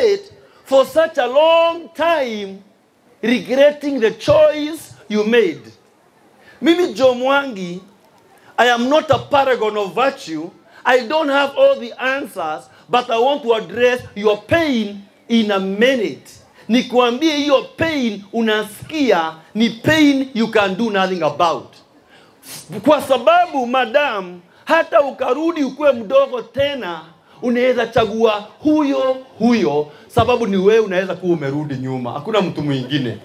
wait for such a long time regretting the choice you made. Mimi Joe Mwangi, I am not a paragon of virtue. I don't have all the answers, but I want to address your pain in a minute. Nikuambie hiyo pain unasikia ni pain you can do nothing about. Kwa sababu madam, hata ukarudi ukue mdogo tena, unaweza chagua huyo, sababu ni wewe unaweza kuwa umerudi nyuma. Hakuna mtu mwingine.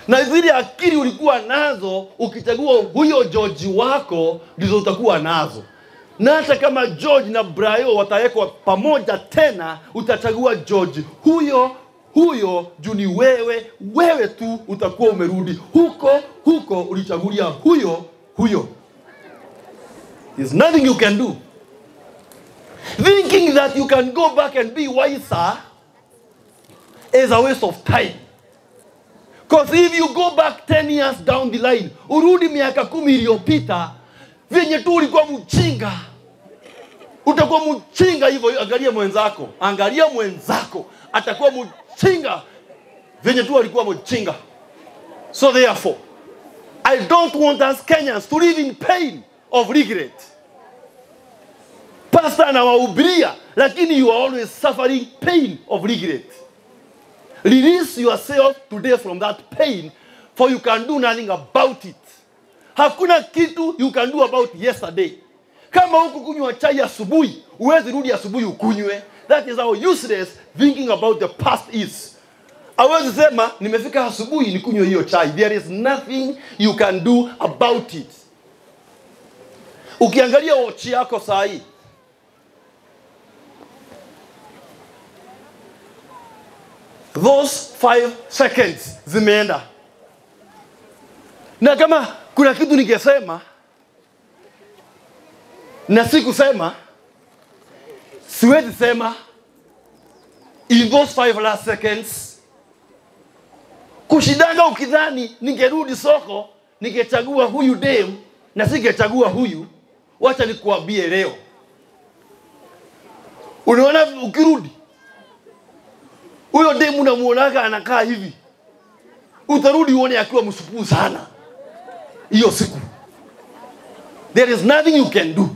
Na zile akili ulikuwa nazo, ukichagua huyo George wako, ndizo utakuwa nazo. Na hata kama George na Brayo watawekwa pamoja tena, utachagua George huyo juu ni wewe tu utakuwa umerudi huko ulichagulia huyo. There's nothing you can do. Thinking that you can go back and be wiser is a waste of time. Because if you go back 10 years down the line, urudi miaka 10 iliyopita, venye tu ulikuwa mjinga, utakuwa mjinga hivyo. Angalia mwenzako, atakuwa mjinga venye tu alikuwa mjinga. So therefore, I don't want us Kenyans to live in pain of regret. Pastor anawahubiria, lakini you are always suffering pain of regret. Release yourself today from that pain, for you can do nothing about it. Hakuna kitu you can do about yesterday. Kama huku kunywa chai asubuhi, uwezi rudi asubuhi ukunywe. That is how useless thinking about the past is. Hawezi sema nimefika asubuhi nikunywe hiyo chai. There is nothing you can do about it. Ukiangalia watch yako saa hii, those 5 seconds zimeenda. Na kama kuna kitu ningesema na sikusema, siwezi sema in those 5 last seconds. Kushidanga ukidhani ningerudi soko ningechagua huyu dem na singechagua huyu. Wacha nikuambie leo, unaona ukirudi huyo demu unamuonaga anakaa hivi, utarudi uone akiwa msupu sana hiyo siku. There is nothing you can do.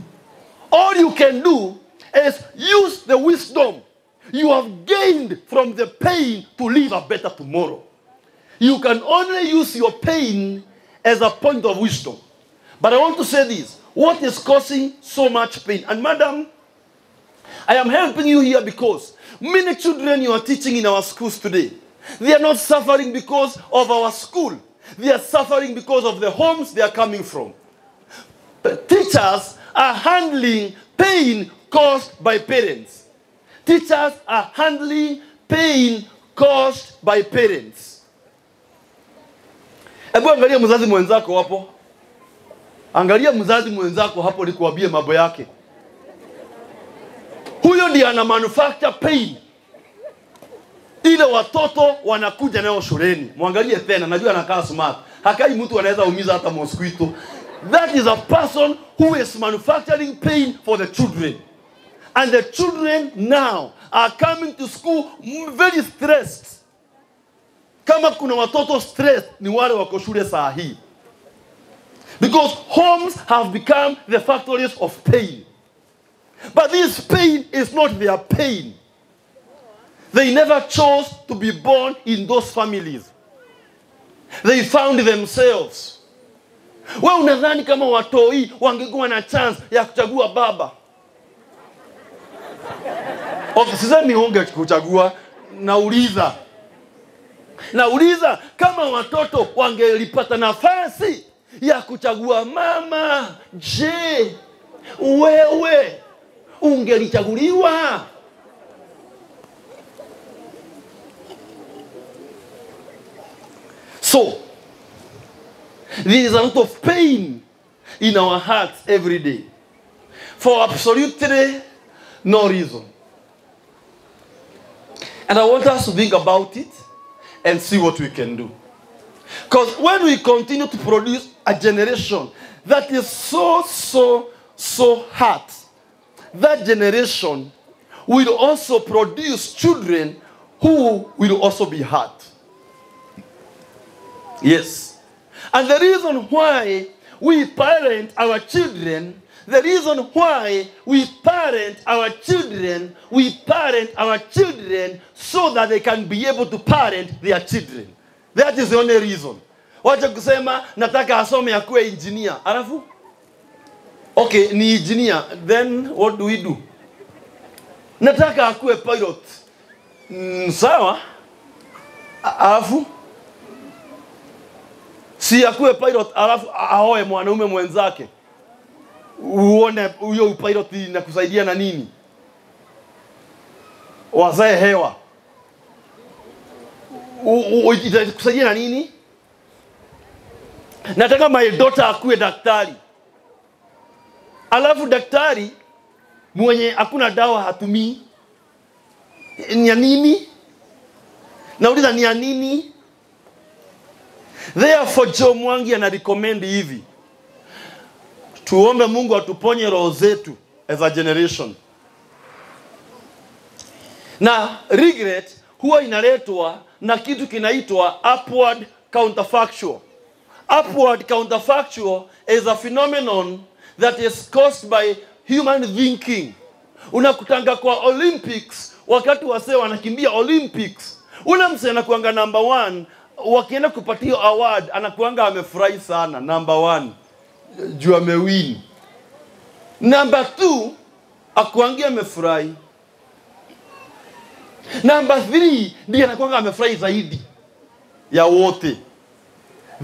All you can do is use the wisdom you have gained from the pain to live a better tomorrow. You can only use your pain as a point of wisdom. But I want to say this. What is causing so much pain? And madam, I am helping you here because many children you are teaching in our schools today, they are not suffering because of our school. They are suffering because of the homes they are coming from. But teachers are handling pain caused by parents. Teachers are handling pain caused by parents. Ebu angalia mzazi mwenzako hapo. Angalia mzazi mwenzako hapo nikuambie mambo yake. Huyo ndiye ana manufacture pain ile watoto wanakuja nayo shuleni. Muangalie tena, najua anakaa smart. Hakai mtu anaweza umiza hata mosquito. That is a person who is manufacturing pain for the children. And the children now are coming to school very stressed. Kama kuna watoto stressed ni wale wako shule saa hii. Because homes have become the factories of pain. But this pain is not their pain. They never chose to be born in those families. They found themselves. Wewe unadhani kama watoi wangekuwa na chance ya kuchagua baba? Sisemi unge kuchagua, nauliza kama watoto wangelipata nafasi ya kuchagua mama, je, wewe ungelichaguliwa? So, there is a lot of pain in our hearts every day for absolutely no reason. And I want us to think about it and see what we can do. Because when we continue to produce a generation that is so hurt, that generation will also produce children who will also be hurt. Yes. And the reason why we parent our children, we parent our children so that they can be able to parent their children. That is the only reason. Wacha kusema nataka asome akuwe engineer. Alafu? Okay, ni engineer. Then what do we do? Nataka akuwe pilot. Sawa? Alafu? Si akuwe pilot alafu aoe mwanaume mwenzake. Uone huyo pilot inakusaidia na nini? Wazae hewa. Itakusaidia na nini? Nataka my daughter akuwe daktari. Alafu daktari mwenye hakuna dawa hatumii. Ni ya nini? Nauliza ni ya nini? Therefore Joe Mwangi anarecommend hivi. Tuombe Mungu atuponye roho zetu as a generation. Na regret huwa inaletwa na kitu kinaitwa upward counterfactual. Upward counterfactual is a phenomenon that is caused by human thinking. Unakutanga kwa Olympics, wakati wasee wanakimbia Olympics, ule msee anakuanga number 1, wakienda kupatia award anakuanga amefurahi sana, number 1. Juu amewin. Number 2 akuangia amefurahi. Number 3 ndiye anakuanga amefurahi zaidi ya wote.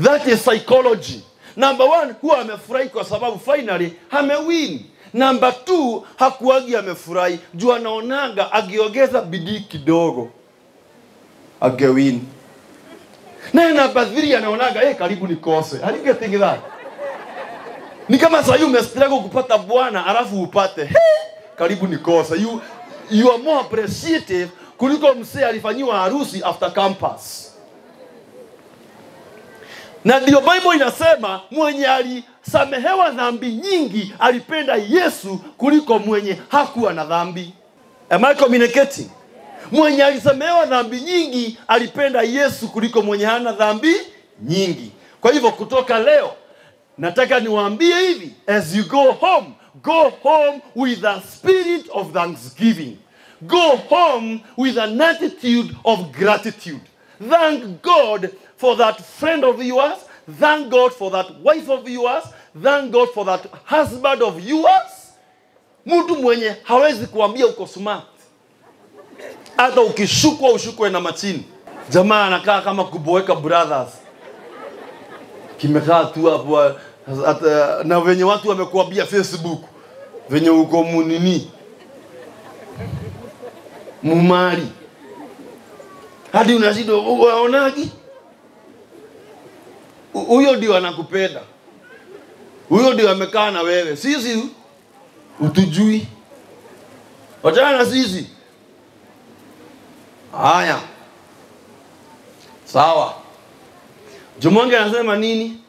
That is psychology. Number 1 huwa amefurahi kwa sababu finally amewin. Number 2 hakuagi amefurahi juu anaonanga agiongeza bidii kidogo agewin. Na number 3 anaonanga karibu nikose. How do you get that? Ni kama sasa umestruggle kupata bwana alafu upate. Karibu nikose. You are more appreciative kuliko msee alifanyiwa harusi after campus. Na ndio Bible inasema mwenye alisamehewa dhambi nyingi alipenda Yesu kuliko mwenye hakuwa na dhambi. Am I communicating? Mwenye alisamehewa dhambi nyingi alipenda Yesu kuliko mwenye hana dhambi nyingi. Kwa hivyo kutoka leo nataka niwaambie hivi, as you go home with a spirit of thanksgiving. Go home with an attitude of gratitude. Thank God for that friend of yours. Thank God for that wife of yours. Thank God for that husband of yours. Mtu mwenye hawezi kuambia uko smart. Hata ukishukwa ushukwe na machini. Jamaa anakaa kama kuboeka brothers. Kimekaa tu hapo na venye watu wamekuambia Facebook. Venye uko munini. Mumari. Hadi unashida unaonagi? Huyo ndio anakupenda. Huyo ndio amekaa na wewe. Sisi utujui. Wachana na sisi. Haya. Sawa. Jumonge anasema nini?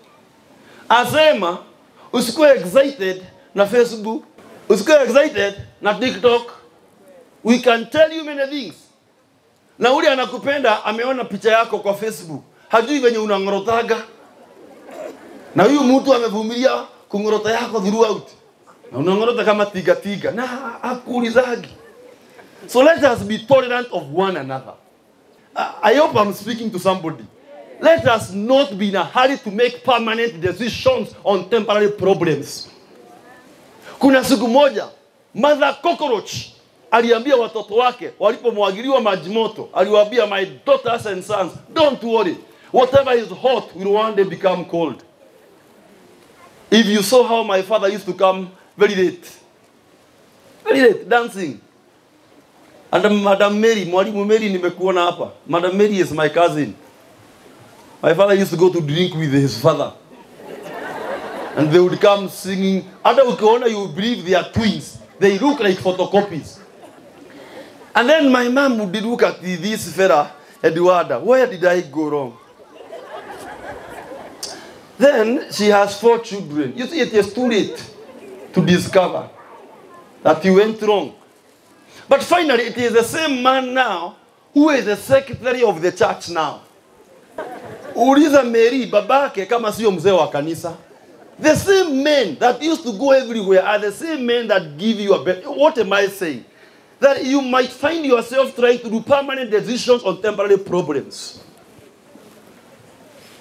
Asema usikuwe excited na Facebook, usikuwe excited na TikTok. We can tell you many things. Na ule anakupenda ameona picha yako kwa Facebook. Hajui venye unangorotaga. Na huyu mtu amevumilia kungorota yako throughout. Na unangorota kama tiga. Na hakuulizagi. So let us be tolerant of one another. I hope I'm speaking to somebody. Let us not be in a hurry to make permanent decisions on temporary problems. Kuna siku moja, Mother Cockroach aliambia watoto wake walipomwagiliwa maji moto, aliwaambia, my daughters and sons, don't worry. Whatever is hot will one day become cold. If you saw how my father used to come very late dancing. And Madam Mary, Mwalimu Mary nimekuona hapa. Madam Mary is my cousin. My father used to go to drink with his father. And they would come singing. Hata ukiona you believe they are twins. They look like photocopies. And then my mom would look at this fella, Eduarda. Where did I go wrong? Then she has 4 children. You see, it is too late to discover that you went wrong. But finally, it is the same man now who is the secretary of the church now. Uliza Mary, babake kama sio mzee wa kanisa. The same men that used to go everywhere are the same men that give you a bed. What am I saying? That you might find yourself trying to do permanent decisions on temporary problems.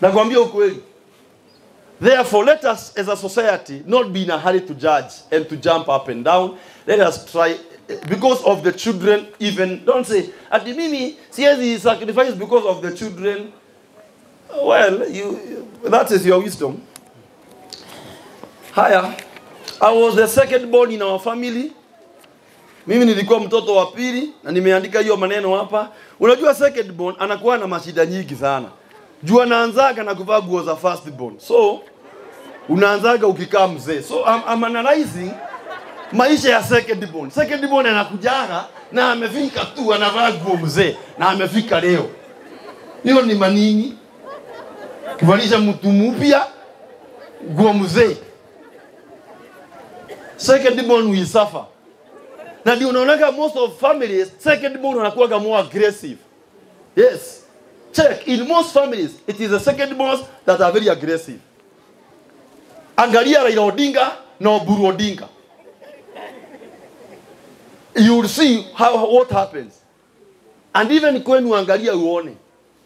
Nakwambia ukweli. Therefore, let us as a society not be in a hurry to judge and to jump up and down. Let us try, because of the children even, don't say, ati mimi siwezi sacrifice because of the children. Well, that is your wisdom. Haya, I was the second born in our family. Mimi nilikuwa mtoto wa pili na nimeandika hiyo maneno hapa. Unajua second born anakuwa na mashida nyingi sana. Jua anaanzaga na kuvaa nguo za first born. So unaanzaga ukikaa mzee. So I'm analyzing maisha ya second born. Second born anakujaga na amefika tu anavaa nguo mzee na amefika leo. Hiyo ni manini? Kuvalisha mtu mpya nguo mzee. Second born will suffer. Na ndio unaonaga most of families second born wanakuwa more aggressive. Yes. Check, in most families it is the second borns that are very aggressive. Angalia Raila Odinga na Oburu Odinga. You will see what happens. And even kwenu angalia uone.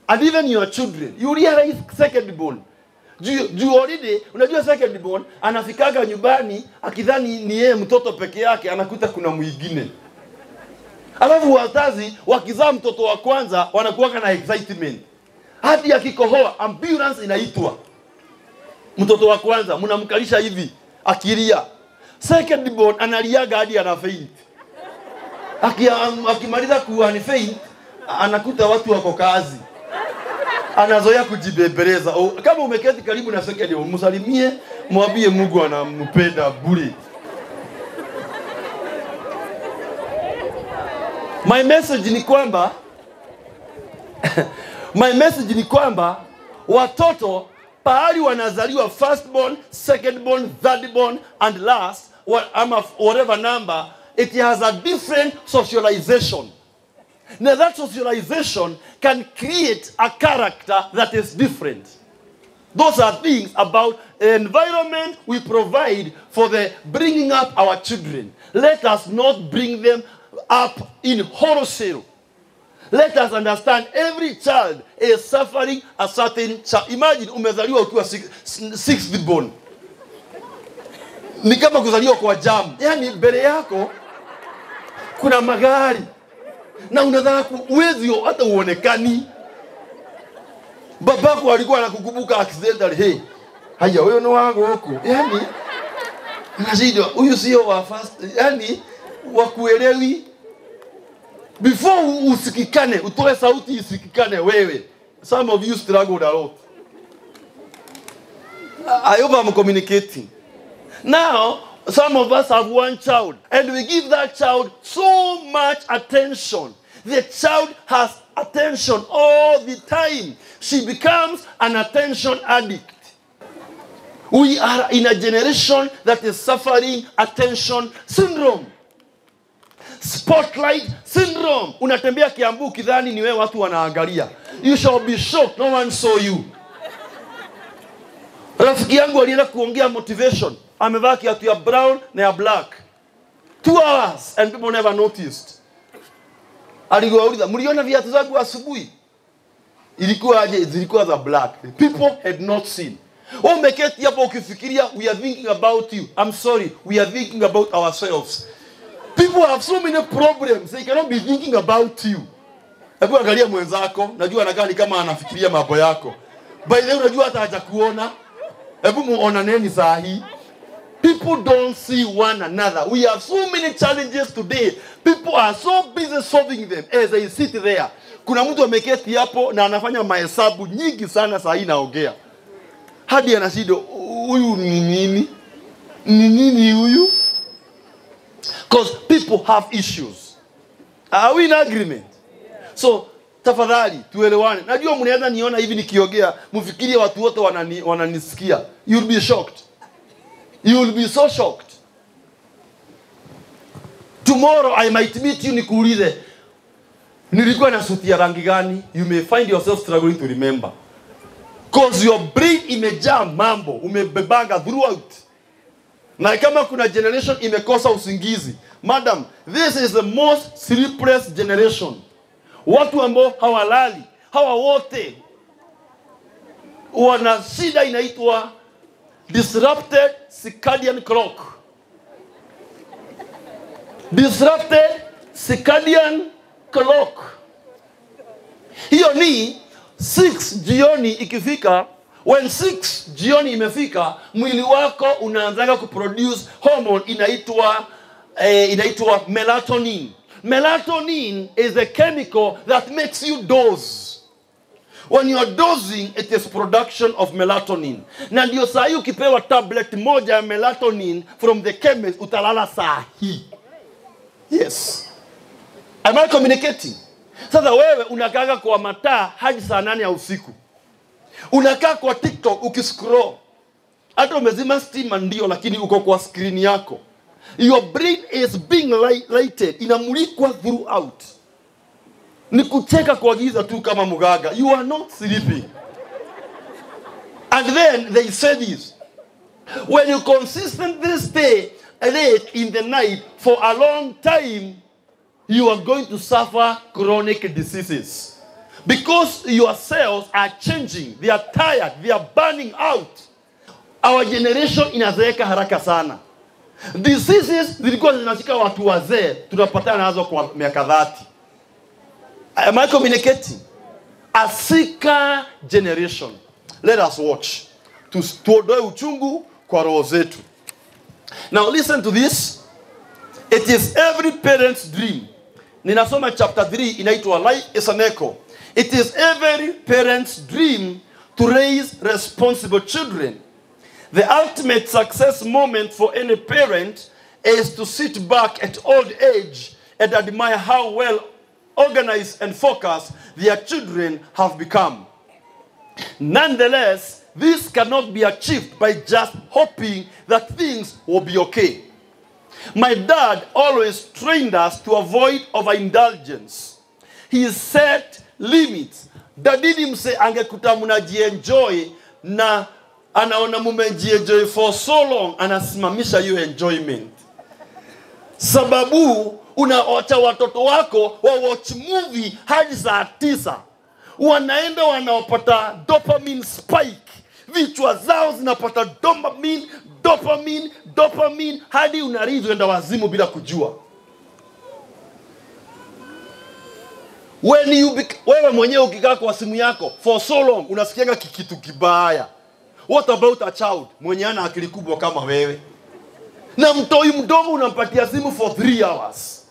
And even your children, you realize second born. Juu already, unajua second born, anafikaga nyumbani, akidhani ni yeye mtoto peke yake, anakuta kuna mwingine. Alafu wazazi, wakizaa mtoto wa kwanza, wanakuwa na excitement. Hadi akikohoa, ambulance inaitwa. Mtoto wa kwanza, mnamkalisha hivi, akilia. Second born, analiaga hadi ana faint. Akimaliza kuwa ni faint, anakuta watu wako kazi. Anazoea kujibebeleza. Kama umeketi karibu na second born, msalimie, mwambie Mungu anampenda bure. My message ni kwamba watoto pahali wanazaliwa first born, second born, third born and last, whatever number, it has a different socialization. Now that socialization can create a character that is different. Those are things about the environment we provide for the bringing up our children. Let us not bring them up in wholesale. Let us understand every child is suffering a certain child. Imagine umezaliwa ukiwa sixth born. Ni kama kuzaliwa kwa jam. Yani mbele yako kuna magari. Na unadhani uwezi hata uonekani. Babako alikuwa anakukumbuka accidentally. Hey, haya wewe ni wangu huko. Yani unashindwa huyu sio wa first. Yani wakuelewi. Before usikikane, utoe sauti usikikane wewe. Some of you struggled a lot. I hope I'm communicating. Now, some of us have one child, and we give that child so much attention. The child has attention all the time. She becomes an attention addict. We are in a generation that is suffering attention syndrome. Spotlight syndrome. Unatembea Kiambu kidhani ni wewe watu wanaangalia. You shall be shocked, no one saw you. Rafiki yangu alienda kuongea motivation. Amevaa kiatu ya brown na ya black. 2 hours and people never noticed. Aligeuliza, "Mliona viatu zangu asubuhi?" Zilikuwa za black. People had not seen. Umeketi hapo ukifikiria we are thinking about you. I'm sorry, we are thinking about ourselves. People have so many problems. They cannot be thinking about you. Hebu angalia mwenzako, najua anakaa ni kama anafikiria mambo yako. By the way, unajua hata hajakuona. Hebu muonaneni saa hii. People don't see one another. We have so many challenges today. People are so busy solving them as they sit there. Kuna mtu ameketi hapo na anafanya mahesabu nyingi sana saa hii naongea. Hadi anashindwa huyu ni nini? Ni nini huyu? Because people have issues. Are we in agreement? So, tafadhali, tuelewane. Najua mnaweza niona hivi nikiongea, mfikirie watu wote wananisikia. You'll be shocked. You will be so shocked. Tomorrow I might meet you nikuulize, nilikuwa na suti ya rangi gani? You may find yourself struggling to remember. Because your brain imejaa mambo, umebebanga throughout. Na kama kuna generation imekosa usingizi, madam, this is the most sleepless generation. Watu ambao hawalali, hawa wote wana shida inaitwa disrupted circadian clock. Disrupted circadian clock. Hiyo ni 6 jioni ikifika, when 6 jioni imefika, mwili wako unaanza kuproduce hormone inaitwa melatonin. Melatonin is a chemical that makes you doze. When you are dozing, it is production of melatonin. Na ndio saa hii ukipewa tablet moja ya melatonin from the chemist, utalala saa hii. Yes. Am I communicating? Sasa wewe unakaa kwa mataa hadi saa 8 ya usiku. Unakaa kwa TikTok ukiscroll. Hata umezima stima ndio, lakini uko kwa screen yako. Your brain is being lighted, inamulikwa throughout. Ni kucheka kwa giza tu kama mugaga. You are not sleeping. And then they say this. When you consistently stay late in the night for a long time, you are going to suffer chronic diseases. Because your cells are changing. They are tired. They are burning out. Our generation inazeeka haraka sana. Diseases zilikuwa zinashika watu wazee, tunapatana nazo kwa miaka 30. Am I communicating? A sicker generation. Let us watch. Tuondoe uchungu kwa roho zetu. Now listen to this. It is every parent's dream. Ninasoma chapter 3 inaitwa Life is an Echo. It is every parent's dream to raise responsible children. The ultimate success moment for any parent is to sit back at old age and admire how well organized and focused their children have become. Nonetheless, this cannot be achieved by just hoping that things will be okay. My dad always trained us to avoid overindulgence. He set limits. Dadini mse angekuta mnajienjoy na anaona mumejienjoy for so long, anasimamisha hiyo enjoyment. Sababu unawacha watoto wako wa watch movie hadi saa 9. Wanaenda wanaopata dopamine spike. Vichwa zao zinapata dopamine hadi unarithi enda wazimu bila kujua. Wewe mwenyewe ukikaa kwa simu yako for so long unasikianga kitu kibaya. What about a child mwenye ana akili kubwa kama wewe? Na mtoi mdogo unampatia simu for 3 hours.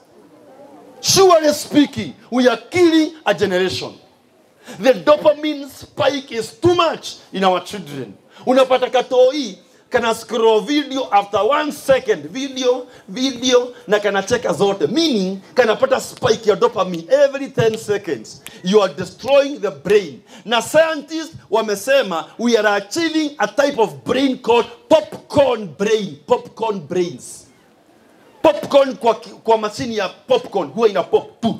Surely speaking, we are killing a generation. The dopamine spike is too much in our children. Unapata katoi kana scroll video after 1 second, video na kana cheka zote, meaning kana pata spike ya dopamine every 10 seconds. You are destroying the brain. Na scientists wamesema we are achieving a type of brain called popcorn brains. Popcorn kwa machine ya popcorn huwa ina pop tu.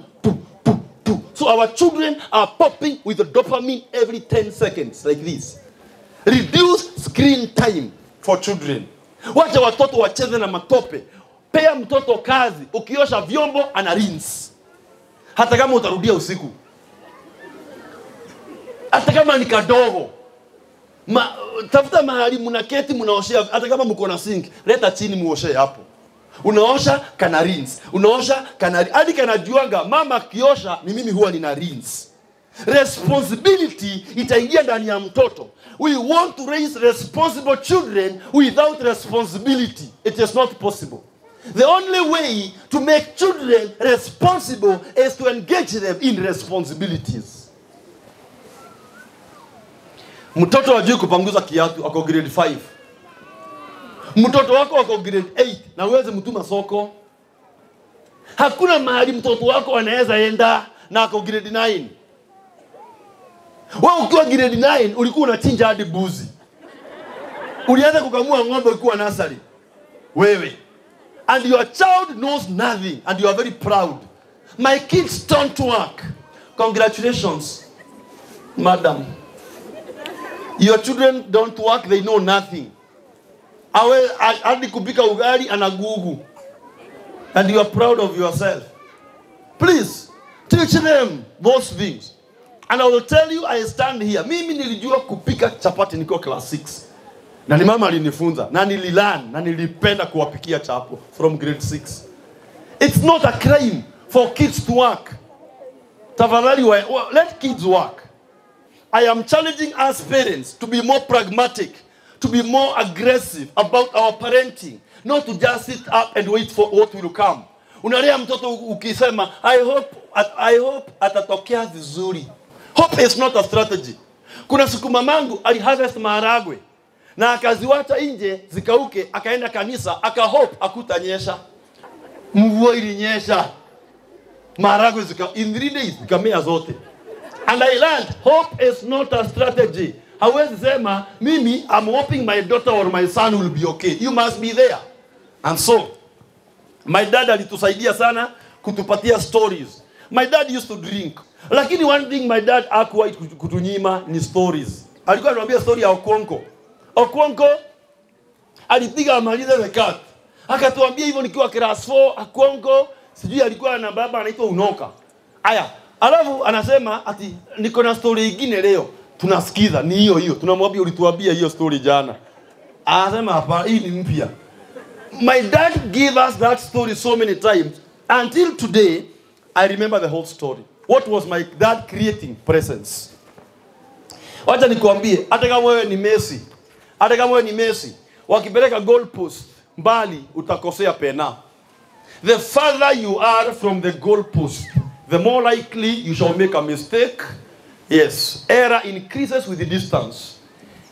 So our children are popping with the dopamine every 10 seconds like this. Reduce screen time for children. Wacha watoto wacheze na matope. Pea mtoto kazi. Ukiosha vyombo ana rinse. Hata kama utarudia usiku. Hata kama ni kadogo. Tafuta mahali mnaketi mnaoshea, hata kama mko na sink, leta chini muoshe hapo. Unaosha kana rinse. Unaosha kana hadi kanajuanga mama kiosha ni mimi huwa nina rinse. Responsibility itaingia ndani ya mtoto. We want to raise responsible children without responsibility. It is not possible. The only way to make children responsible is to engage them in responsibilities. Mtoto hajui kupanguza kiatu ako grade 5. Mtoto wako ako grade 8 na uweze mtuma soko. Hakuna mahali mtoto wako anaweza enda na ako grade 9. Wewe ukiwa grade 9 ulikuwa unachinja hadi buzi. Ulianza kukamua ng'ombe ukiwa nursery. Wewe. And your child knows nothing and you are very proud. My kids don't work. Congratulations, madam. Your children don't work, they know nothing. Hadi kupika ugali anagugu. And you are proud of yourself. Please, teach them those things. And I will tell you, I stand here. Mimi nilijua kupika chapati niko class 6. Na ni mama alinifunza. Na nililearn. Na nilipenda kuwapikia chapo from grade 6. It's not a crime for kids to work. Tafadhali, let kids work. I am challenging us parents to be more pragmatic, to be more aggressive about our parenting, not to just sit up and wait for what will come. Unalea mtoto ukisema, I hope atatokea vizuri. Hope is not a strategy. Kuna siku mamangu aliharvest maharagwe na akaziwacha nje zikauke, akaenda kanisa, akahope akutanyesha. Mvua ilinyesha. Maharagwe in 3 days zikamea zote. And I learned hope is not a strategy. Hawezi sema mimi I'm hoping my daughter or my son will be okay. You must be there. And so my dad alitusaidia sana kutupatia stories. My dad used to drink. Lakini one thing my dad hakuwa kutunyima ni stories. Alikuwa anatuambia story ya Okwonko. Okwonko alipiga amalize the cat. Akatuambia hivyo nikiwa class 4. Okwonko sijui alikuwa na baba anaitwa Unoka. Aya, alafu anasema ati niko na story nyingine leo. Tunasikiza ni hiyo. Tunamwambia ulituambia hiyo story jana. Anasema hapa hii ni mpya. My dad gave us that story so many times. Until today, I remember the whole story. What was my dad creating? Presence. Wacha nikuambie, hata kama wewe ni Messi, wakipeleka goal post mbali utakosea pena. The farther you are from the goal post, the more likely you shall make a mistake. Yes, error increases with the distance.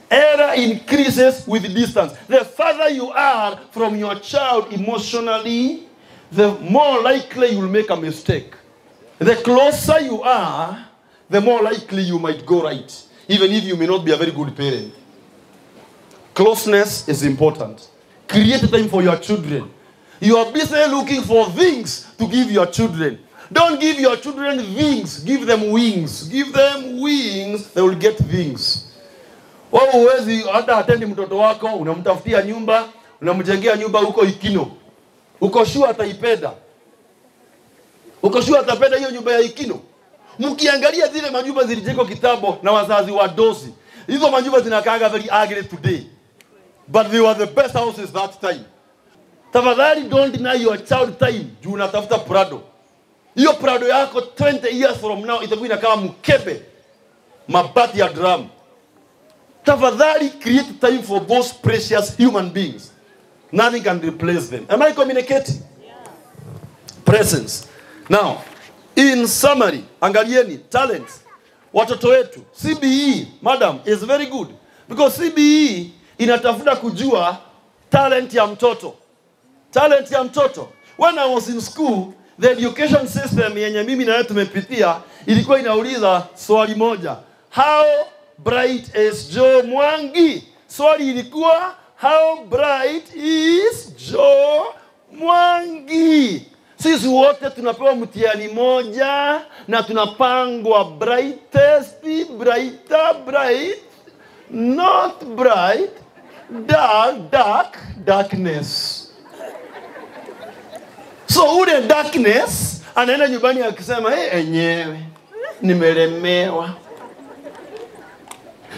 Error increases with the distance. The farther you are from your child emotionally, the more likely you will make a mistake. The closer you are, the more likely you might go right, even if you may not be a very good parent. Closeness is important. Create time for your children. You are busy looking for things to give your children. Don't give your children things, give them wings. Give them wings, they will get things. Wewe huwezi hata atendi mtoto wako, unamtafutia nyumba, unamjengea nyumba huko Ikino. Uko sure ataipenda? Uko sure atapenda hiyo nyumba ya Ikino? Mkiangalia zile manyumba zilijengwa kitambo na wazazi wadosi. Hizo manyumba zinakaaga very ugly today. But they were the best houses that time. Tafadhali don't deny your child time. Juu unatafuta Prado. Hiyo Prado yako 20 years from now itakuwa inakaa mkebe. Mabati ya drum. Tafadhali create time for those precious human beings. Nothing can replace them. Am I communicating? Yeah. Presence. Now, in summary, angalieni, talents. Watoto wetu. CBE, madam, is very good. Because CBE inatafuta kujua talent ya mtoto. Talent ya mtoto. When I was in school, the education system yenye mimi na wewe tumepitia ilikuwa inauliza swali moja. How bright is Joe Mwangi? Swali ilikuwa how bright is Joe Mwangi? Sisi wote tunapewa mtihani moja na tunapangwa brightest, brighter, bright, not bright, dark, darkness. So ule darkness anaenda nyumbani akisema enyewe nimelemewa.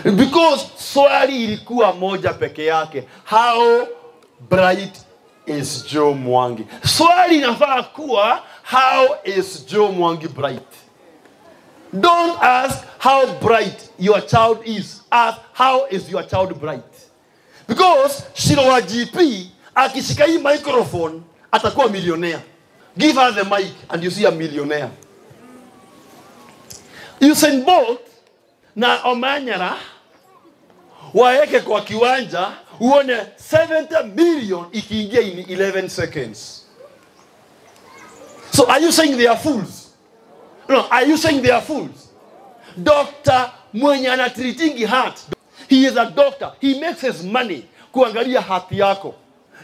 Because swali ilikuwa moja peke yake. How bright is Joe Mwangi? Swali inafaa kuwa how is Joe Mwangi bright? Don't ask how bright your child is. Ask how is your child bright? Because Shiro wa GP akishika hii microphone atakuwa millionaire. Give her the mic and you see a millionaire. Usain Bolt na Omanyala waeke kwa kiwanja uone 70 million ikiingia in 11 seconds. So are you saying they are fools? No, are you saying they are fools? Doctor mwenye anatreating heart, he is a doctor. He makes his money kuangalia heart yako.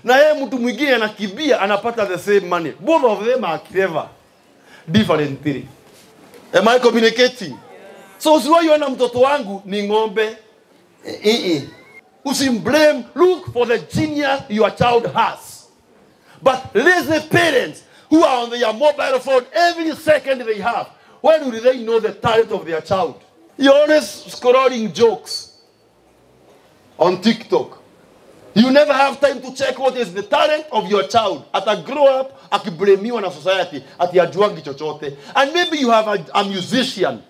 Na yeye mtu mwingine anakimbia anapata the same money. Both of them are clever. Different theory. Am I communicating? So usiwaona mtoto wangu ni ng'ombe. Usimblame. Look for the genius your child has. But lazy parents who are on their mobile phone every second they have, when will they know the talent of their child? You're always scrolling jokes on TikTok. You never have time to check what is the talent of your child. At a grow up, akiblamiwa na society, ati ajuangi chochote. And maybe you have a musician.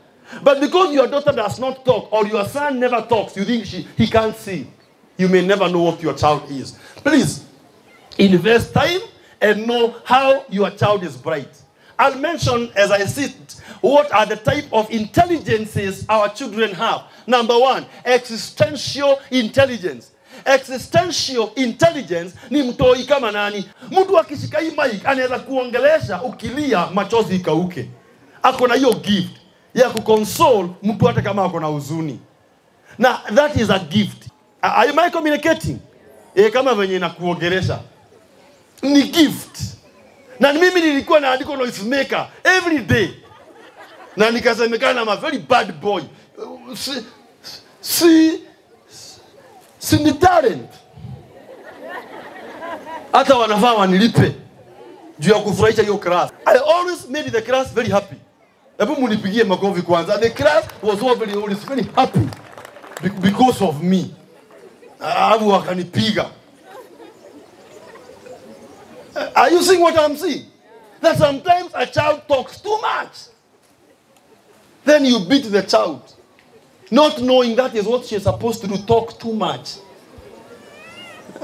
But because your daughter does not talk, or your son never talks, you think he can't sing. You may never know what your child is. Please, invest time and know how your child is bright. I'll mention as I sit, what are the type of intelligences our children have. Number one, existential intelligence. Existential intelligence ni mtoi kama nani. Mtu akishika hii mic anaweza kuongelesha ukilia machozi ikauke. Ako na hiyo gift ya kukonsole mtu hata kama ako na huzuni. Na that is a gift. Am I communicating? Kama venye na kuongelesha. Ni gift. Na mimi nilikuwa naandika noise maker every day. Na nikasemekana I'm a very bad boy. Si ni talent. Hata wanafaa wanilipe juu ya kufurahisha hiyo class. I always made the class very happy. Hebu munipigie makofi kwanza. The class was always very happy because of me. Abu wakanipiga. Are you seeing what I'm seeing? That sometimes a child talks too much. Then you beat the child. Not knowing that is what she's supposed to do, talk too much.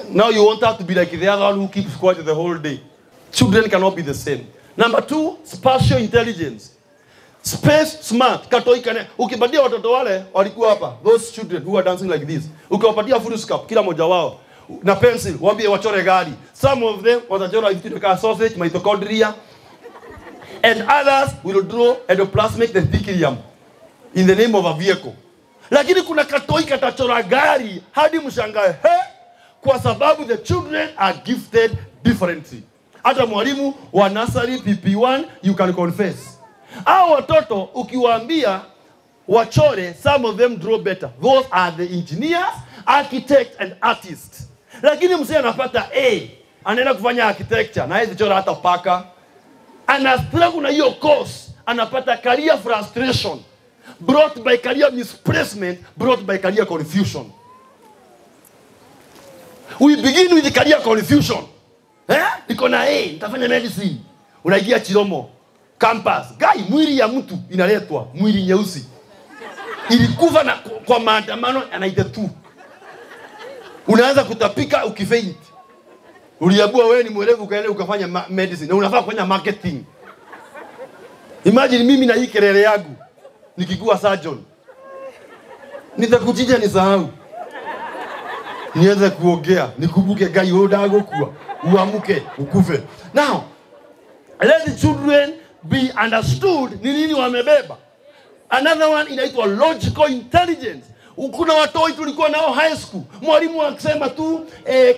Now you want her to be like the other one who keeps quiet the whole day. Children cannot be the same. Number two, spatial intelligence. Space smart. Ukipatia watoto wale walikuwa hapa, those children who are dancing like this. Ukiwapatia foolscap kila mmoja wao na pencil, waambie wachore gari. Some of them watachora vitu kama sausage, mitochondria. And others will draw endoplasmic reticulum in the name of a vehicle. Lakini kuna katoi katachora gari hadi mshangae. Kwa sababu the children are gifted differently. Hata mwalimu wa nursery PP1 you can confess. Hao watoto ukiwaambia wachore, some of them draw better. Those are the engineers, architects and artists. Lakini msee anapata A, anaenda kufanya architecture na hizo chora hata paka. Anastruggle na hiyo course, anapata career frustration brought by career misplacement, brought by career confusion. We begin with the career confusion. Niko na A, nitafanya medicine. Unaingia Chiromo campus. Guy, mwili ya mtu inaletwa, mwili nyeusi. Ilikufa na kwa maandamano anaita tu. Unaanza kutapika ukifaint. Uliambiwa wewe ni mwerevu ukaenda ukafanya medicine na unafaa kufanya marketing. Imagine mimi na hii kelele yangu nikikuwa surgeon. Nitakuchinja nisahau. Nianze kuongea, nikumbuke gai wewe dago kuwa, uamuke, ukufe. Now, let the children be understood ni nini wamebeba. Another one inaitwa logical intelligence. Kuna watoi tulikuwa nao high school. Mwalimu akisema tu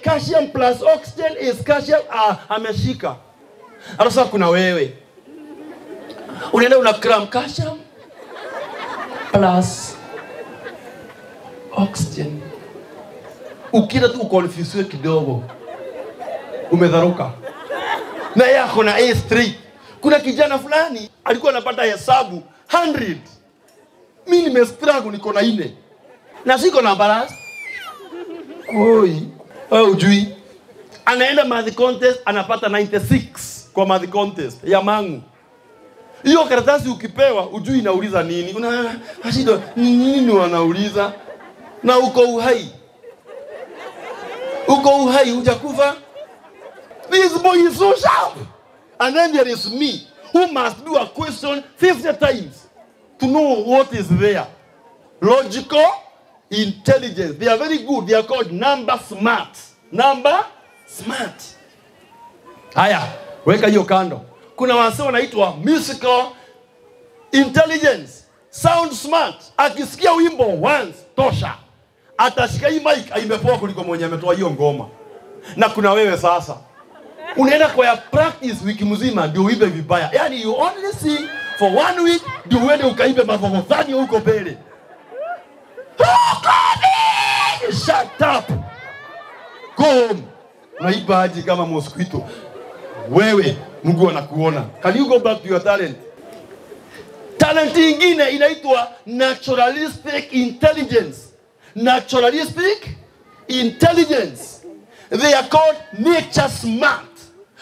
calcium plus oxygen is calcium, ameshika. Sasa kuna wewe. Unaenda una gram calcium plus oxygen. Ukira tu confuse kidogo. Umedharuka. Na yako na A straight. Kuna kijana fulani alikuwa anapata hesabu 100. Mimi nimestruggle niko na 4. Na siko na balance. Oi, ujui. Anaenda math contest anapata 96 kwa math contest ya mangu. Hiyo karatasi ukipewa ujui inauliza nini. Una shida nini wanauliza? Na uko uhai. Uko uhai hujakufa. This boy is so sharp. And then there is me who must do a question 50 times to know what is there. Logical intelligence. They are very good. They are called number smart. Number smart. Haya, weka hiyo kando. Kuna wase wanaitwa musical intelligence. Sound smart. Akisikia wimbo once, tosha. Atashika hii mic imepoa kuliko mwenye ametoa hiyo ngoma. Na kuna wewe sasa. Unaenda kwa ya practice wiki mzima ndio uibe vibaya. Yani you only sing for 1 week ndio uende ukaibe mavovani huko mbele. Shut up. Go home. Unaiba aje kama mosquito? Wewe, Mungu anakuona. Can you go back to your talent? Talent nyingine inaitwa naturalistic intelligence. Naturalistic intelligence. They are called nature smart.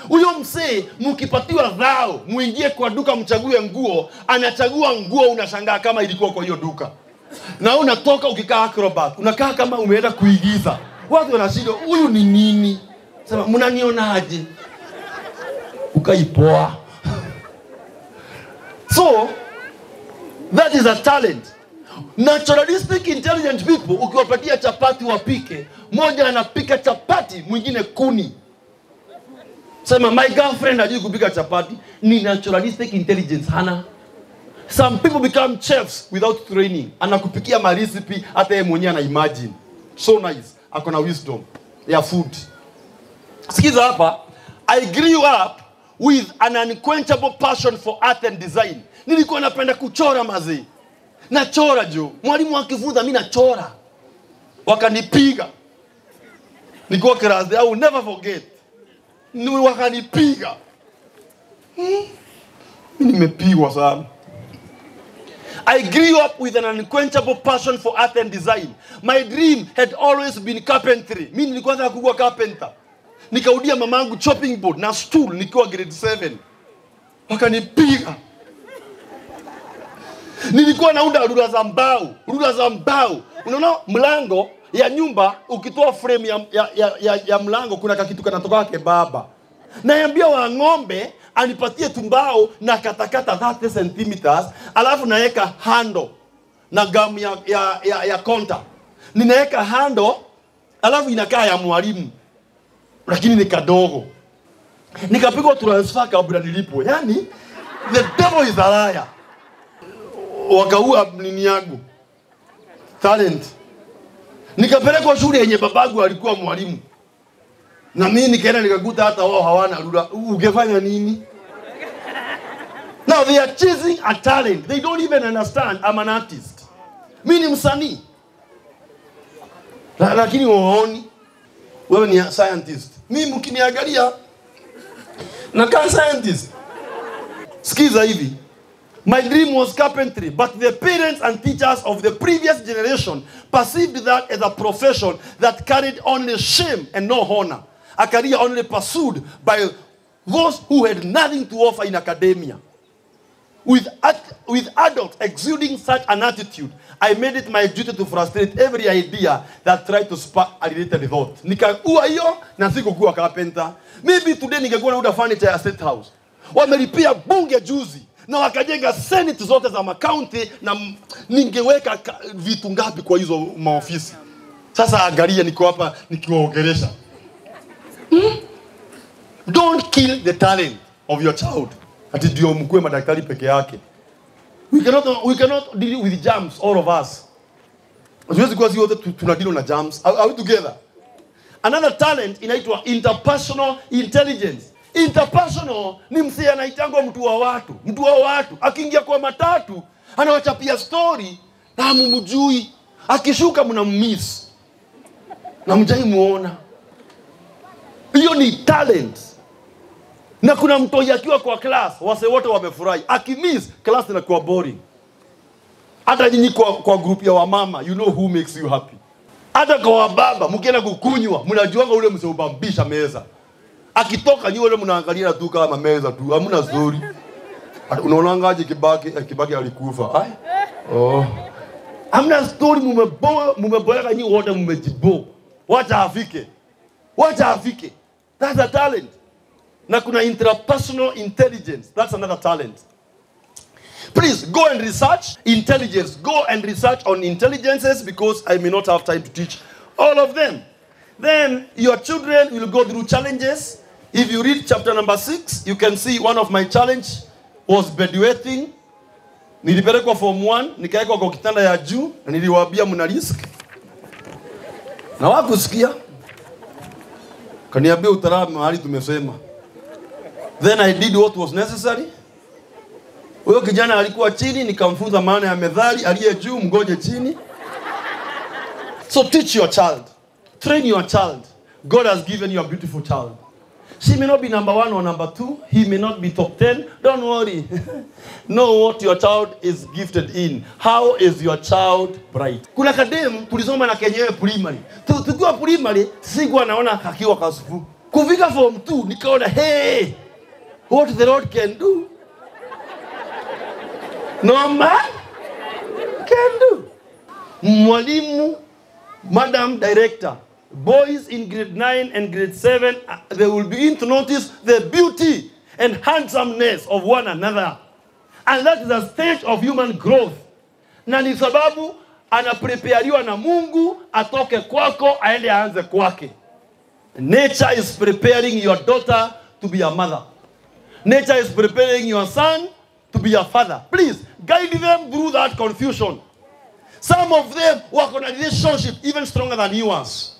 Huyo msee mkipatiwa dhao, muingie kwa duka mchague nguo, anachagua nguo unashangaa kama ilikuwa kwa hiyo duka. Na unatoka ukikaa acrobat, unakaa kama umeenda kuigiza. Watu wanashinda, huyu ni nini? Sema, mnaniona aje? Ukaipoa. So, that is a talent. Naturalistic intelligent people, ukiwapatia chapati wapike, moja anapika chapati, mwingine kuni. Sema, my girlfriend hajui kupika chapati. Ni naturalistic intelligence hana. Some people become chefs without training. Anakupikia ma recipe hata yeye mwenyewe ana imagine. So nice. Akona wisdom ya food. Sikiza hapa. I grew up with an unquenchable passion for art and design. Nilikuwa napenda kuchora mazee. Nachora jo. Mwalimu akifunza mimi nachora. Wakanipiga. Nilikuwa class, I will never forget. Wakanipiga. Nimepigwa sana. I grew up with an unquenchable passion for art and design. My dream had always been carpentry. Mimi nilikuwa nataka kuwa carpenter. Nikaudia mamangu chopping board na stool nikiwa grade 7. Wakanipiga. Nilikuwa naunda rula za mbao. Unaona mlango ya nyumba ukitoa frame ya mlango kuna kitu kanatoka kebaba. Naambia wa ng'ombe anipatie tumbao na katakata 30 centimeters, alafu naeka handle na gamu ya counter. Ninaeka handle, alafu inakaa ya mwalimu. Lakini ni kadogo. Nikapigwa transfer kabla nilipo. Yani, the devil is a liar. Wakaua nini yangu. Talent. Nikapelekwa shule yenye babagu alikuwa mwalimu. Na mimi nikaenda nikakuta hata wao hawana rula. Ungefanya nini? Now they are chasing a talent. They don't even understand I'm an artist. Mimi ni msanii. Lakini waoni wewe ni scientist. Mimi mkiniangalia na kama scientist. Sikiza hivi. My dream was carpentry, but the parents and teachers of the previous generation perceived that as a profession that carried only shame and no honor. A career only pursued by those who had nothing to offer in academia. With adults exuding such an attitude, I made it my duty to frustrate every idea that tried to spark a related thought. Nikaua hiyo na sikukuwa carpenter. Maybe today ningekuwa nauda furniture ya State House. Wamelipia bunge juzi na wakajenga senate zote za makaunti na ningeweka vitu ngapi kwa hizo maofisi. Sasa angalia niko hapa nikiwaongelesha. Don't kill the talent of your child. Ati ndio mkue madaktari peke yake. We cannot deal with germs, all of us. Hatuwezi kuwa wote tunadeal na germs. Are we together? Another talent inaitwa interpersonal intelligence. Interpersonal ni msee anaitangwa mtu wa watu. Mtu wa watu akiingia kwa matatu anawachapia story na hamumjui. Akishuka mnammiss. Na mjai muona. Hiyo ni talent. Na kuna mtoi akiwa kwa class, wase wote wamefurahi. Akimiss, class inakuwa boring. Hata nyinyi kwa group ya wamama, you know who makes you happy. Hata kwa wababa, mkienda kukunywa, mnajuanga ule msee ubambisha meza. Akitoka nyinyi wale mnaangalia tu kama meza tu, hamna story. Unaonangaje Kibaki alikufa? Ai. Oh. Hamna story, mumeboeka nyinyi wote mmejibo. Wacha afike. That's a talent. Na kuna interpersonal intelligence. That's another talent. Please go and research intelligence. Go and research on intelligences because I may not have time to teach all of them. Then your children will go through challenges. If you read chapter number 6, you can see one of my challenge was bedwetting. Nilipelekwa form 1, nikaekwa kwa kitanda ya juu na niliwaambia mna risk. Na wakusikia. Kaniambia utarama mahali tumesema. Then I did what was necessary. Huyo kijana alikuwa chini, nikamfunza maana ya methali, aliye juu mgoje chini. So teach your child. Train your child. God has given you a beautiful child. She may not be number 1 or number 2. He may not be top 10. Don't worry. Know what your child is gifted in. How is your child bright? Kuna kadem tulisoma na kenyewe primary. Tukiwa primary, sikuwa naona kakiwa kasufu. Kufika form 2, nikaona, hey, what the Lord can do, no man can do. Mwalimu, Madam Director, boys in grade 9 and grade 7, they will begin to notice the beauty and handsomeness of one another. And that is a stage of human growth. Na ni sababu anapreparewa na Mungu atoke kwako aende aanze kwake. Nature is preparing your daughter to be a mother. Nature is preparing your son to be a father. Please, guide them through that confusion. Some of them work on a relationship even stronger than yours.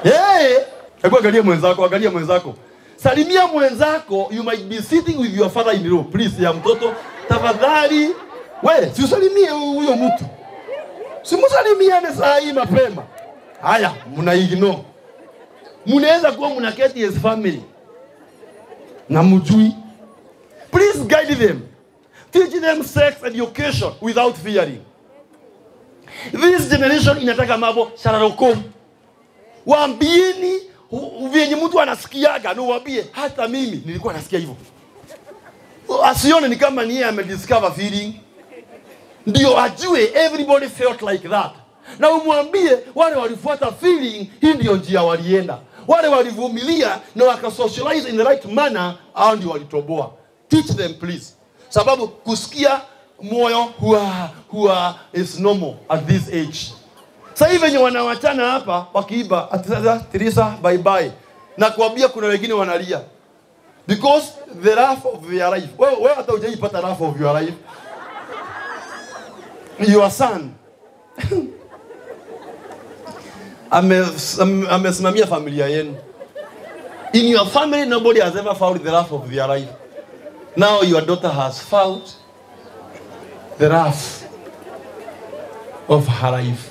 Hey! Angalia mwenzako. Salimia mwenzako, you might be sitting with your father in the room. Please, ya mtoto, tafadhali. We, si usalimie huyo mtu. Si musalimiane saa hii mapema. Haya, muna-ignore. Munaweza kuwa mnaketi as family. Na mjui. Please guide them. Teach them sex education without fearing. This generation inataka mambo shararokom. Waambieni vyenye mtu anasikiaga, no waambie hata mimi nilikuwa nasikia hivyo. Asione ni kama ni yeye amediscover feeling. Ndio ajue everybody felt like that. Na umwambie wale walifuata feeling, hii ndio njia walienda. Wale walivumilia na wakasocialize in the right manner, hao ndio walitoboa. Teach them please. Sababu kusikia moyo huwa is normal at this age. Sasa hivi wenye wanawachana hapa wakiiba atiza Teresa bye bye. Na kuambia kuna wengine wanalia. Because the wrath of their life. Wewe hata hujaipata wrath of your life. Your son. Amesimamia familia yenu. In your family nobody has ever found the wrath of their life. Now your daughter has found the wrath of her life.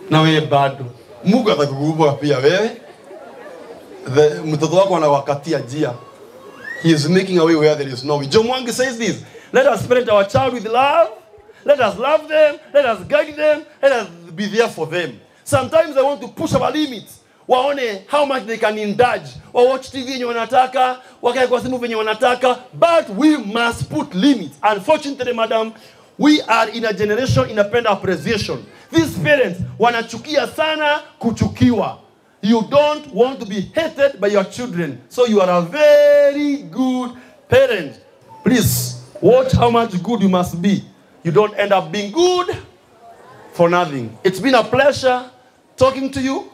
Na wewe bado. Mungu atakukumbuka pia wewe. Mtoto wako anawakatia njia. He is making a way where there is no way. John Mwangi says this. Let us parent our child with love. Let us love them. Let us guide them. Let us be there for them. Sometimes they want to push our limits. Waone how much they can indulge. Or watch TV venye wanataka. Wakae kwa simu venye wanataka. But we must put limits. Unfortunately, madam, we are in a generation inapenda appreciation. These parents wanachukia sana kuchukiwa. You don't want to be hated by your children. So you are a very good parent. Please, watch how much good you must be. You don't end up being good for nothing. It's been a pleasure talking to you.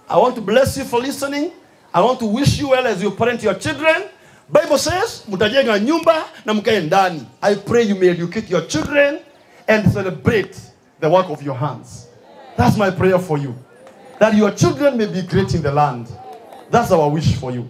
I want to bless you for listening. I want to wish you well as you parent your children. Bible says, mutajenga nyumba na mkae ndani. I pray you may educate your children and celebrate the work of your hands. That's my prayer for you. That your children may be great in the land. That's our wish for you.